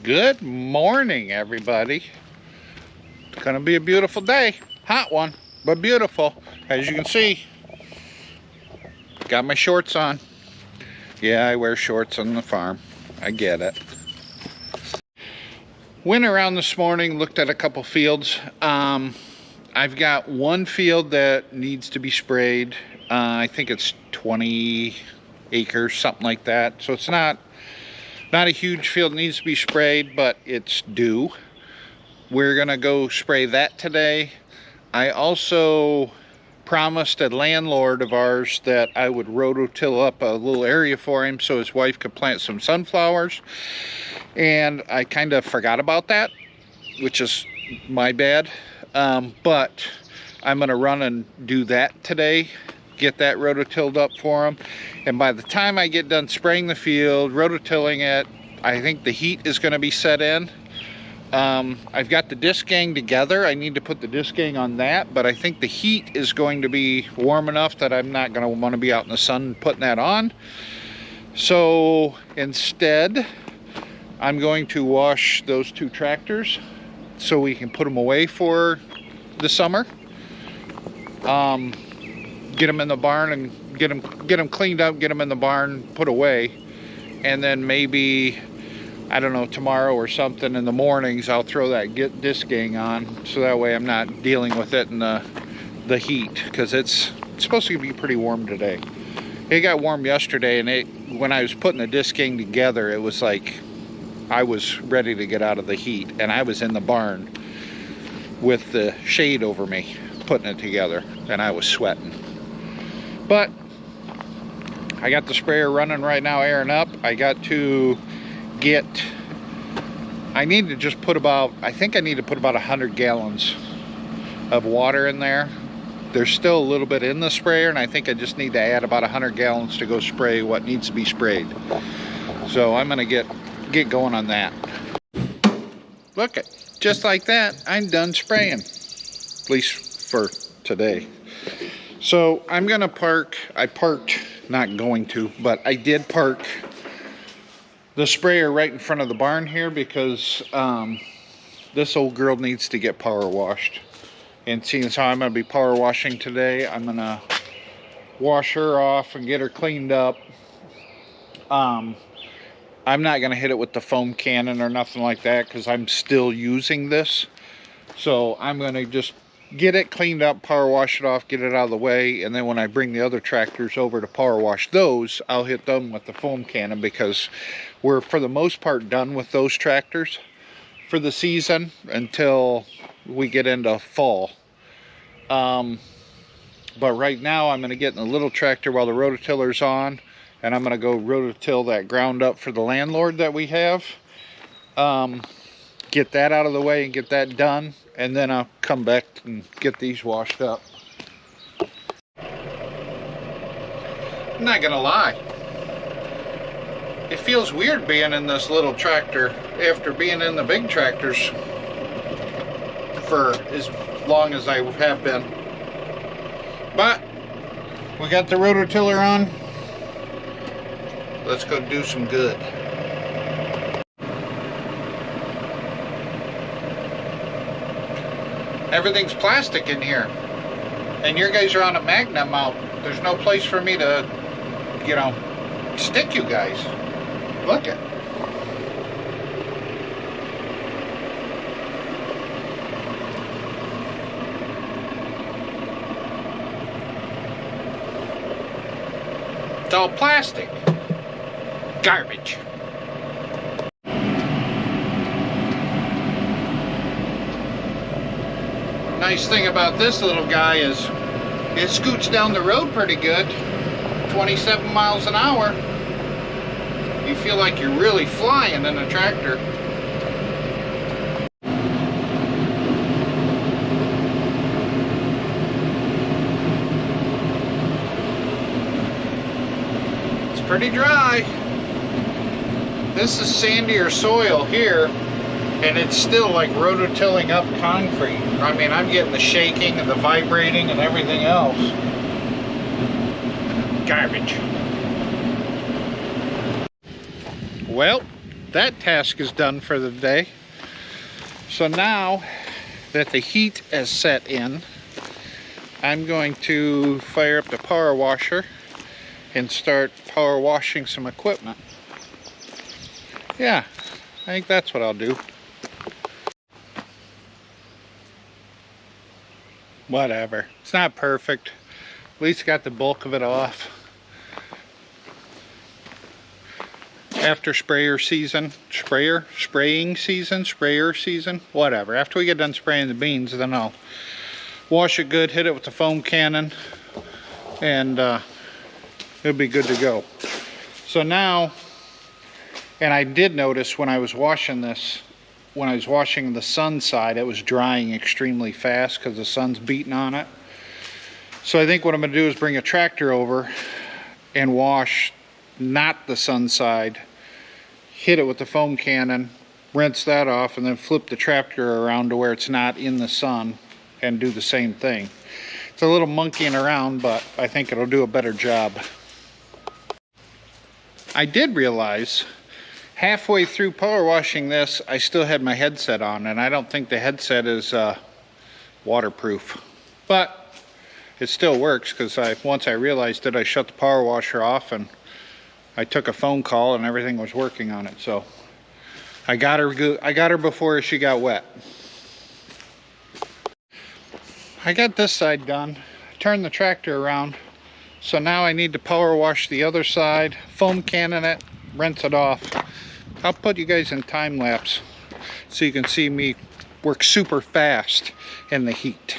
Good morning, everybody. It's gonna be a beautiful day. Hot one, but beautiful. As you can see, got my shorts on. Yeah, I wear shorts on the farm. I get it. Went around this morning, looked at a couple fields. I've got one field that needs to be sprayed. I think it's 20 acres, something like that. So it's not a huge field, it needs to be sprayed, but it's due. We're gonna go spray that today. I also promised a landlord of ours that I would rototill up a little area for him so his wife could plant some sunflowers. And I kind of forgot about that, which is my bad. But I'm gonna run and do that today. Get that rototilled up for them, and by the time I get done spraying the field, rototilling it, I think the heat is going to be set in. I've got the disc gang together. I need to put the disc gang on that, but I think the heat is going to be warm enough that I'm not going to want to be out in the sun putting that on. So instead, I'm going to wash those two tractors so we can put them away for the summer. Get them in the barn and get them cleaned up, get them in the barn, put away, and then maybe, I don't know, tomorrow or something in the mornings I'll throw that disc gang on, so that way I'm not dealing with it in the heat, because it's supposed to be pretty warm today. It got warm yesterday, and when I was putting the disc gang together, it was like I was ready to get out of the heat, and I was in the barn with the shade over me putting it together, and I was sweating. But I got the sprayer running right now, airing up. I need to just put about, I think I need to put about 100 gallons of water in there. There's still a little bit in the sprayer, and I think I just need to add about 100 gallons to go spray what needs to be sprayed. So I'm gonna get going on that. Look it, just like that, I'm done spraying, at least for today. So I'm gonna park, I did park the sprayer right in front of the barn here, because this old girl needs to get power washed. And seeing as how I'm gonna be power washing today, I'm gonna wash her off and get her cleaned up. I'm not gonna hit it with the foam cannon or nothing like that, because I'm still using this. So I'm gonna just get it cleaned up, power wash it off, get it out of the way, and then when I bring the other tractors over to power wash those, I'll hit them with the foam cannon, because we're for the most part done with those tractors for the season until we get into fall. But right now I'm going to get in the little tractor while the rototiller's on, and I'm going to go rototill that ground up for the landlord that we have. Get that out of the way and get that done, and then I'll come back and get these washed up. I'm not gonna lie, it feels weird being in this little tractor after being in the big tractors for as long as I have been. But we got the rototiller on. Let's go do some good. Everything's plastic in here, and your guys are on a magnet mount. There's no place for me to, you know, stick you guys. Look it. It's all plastic. Garbage. Nice thing about this little guy is it scoots down the road pretty good, 27 miles an hour. You feel like you're really flying in a tractor. It's pretty dry. This is sandier soil here, and it's still like rototilling up concrete. I mean, I'm getting the shaking and the vibrating and everything else. Garbage. Well, that task is done for the day. So now that the heat has set in, I'm going to fire up the power washer and start power washing some equipment. Yeah, I think that's what I'll do. Whatever, it's not perfect. At least got the bulk of it off. After sprayer season, spraying season, whatever. After we get done spraying the beans, then I'll wash it good, hit it with the foam cannon, and it'll be good to go. So now, and I did notice when I was washing this, when I was washing the sun side, it was drying extremely fast because the sun's beating on it. So I think what I'm going to do is bring a tractor over and wash not the sun side, hit it with the foam cannon, rinse that off, and then flip the tractor around to where it's not in the sun and do the same thing. It's a little monkeying around, but I think it'll do a better job. I did realize halfway through power washing this, I still had my headset on, and I don't think the headset is waterproof. But it still works, because once I realized it, I shut the power washer off and I took a phone call and everything was working on it. So I got her before she got wet. I got this side done. Turned the tractor around. So now I need to power wash the other side, foam cannon it, rinse it off. I'll put you guys in time lapse so you can see me work super fast in the heat.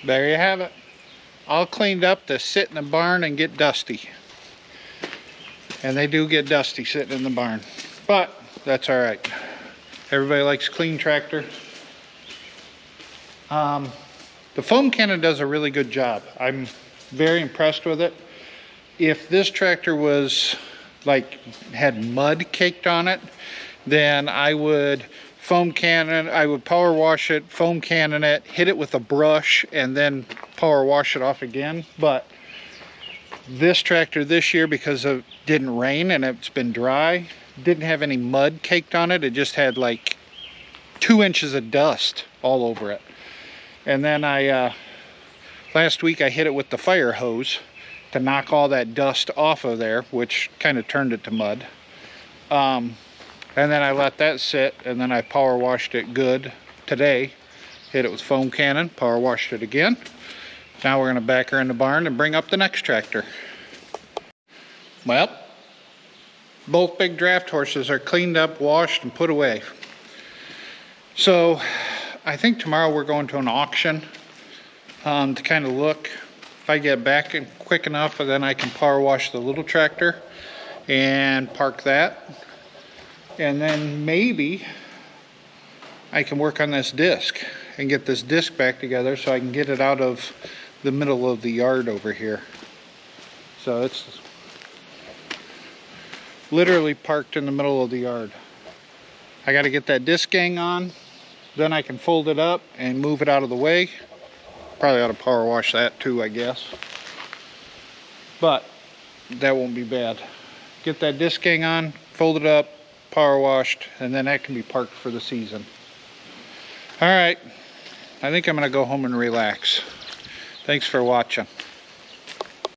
There you have it. All cleaned up to sit in the barn and get dusty. And they do get dusty sitting in the barn. But that's all right. Everybody likes clean tractor. The foam cannon does a really good job. I'm very impressed with it. If this tractor was had mud caked on it, then I would power wash it, foam cannon it, hit it with a brush, and then power wash it off again. But this tractor this year, because it didn't rain and it's been dry, didn't have any mud caked on it. It just had like 2 inches of dust all over it. And then last week I hit it with the fire hose to knock all that dust off of there, which kind of turned it to mud. And then I let that sit, and then I power washed it good today. Hit it with foam cannon, power washed it again. Now we're going to back her in the barn and bring up the next tractor. Well, both big draft horses are cleaned up, washed, and put away. So I think tomorrow we're going to an auction to kind of look. If I get back in quick enough, then I can power wash the little tractor and park that. And then maybe I can work on this disc and get this disc back together so I can get it out of the middle of the yard over here. So it's literally parked in the middle of the yard. I got to get that disc gang on, then I can fold it up and move it out of the way. Probably ought to power wash that too, I guess. But that won't be bad. Get that disc gang on, fold it up, power washed, and then that can be parked for the season. All right, I think I'm gonna go home and relax. Thanks for watching.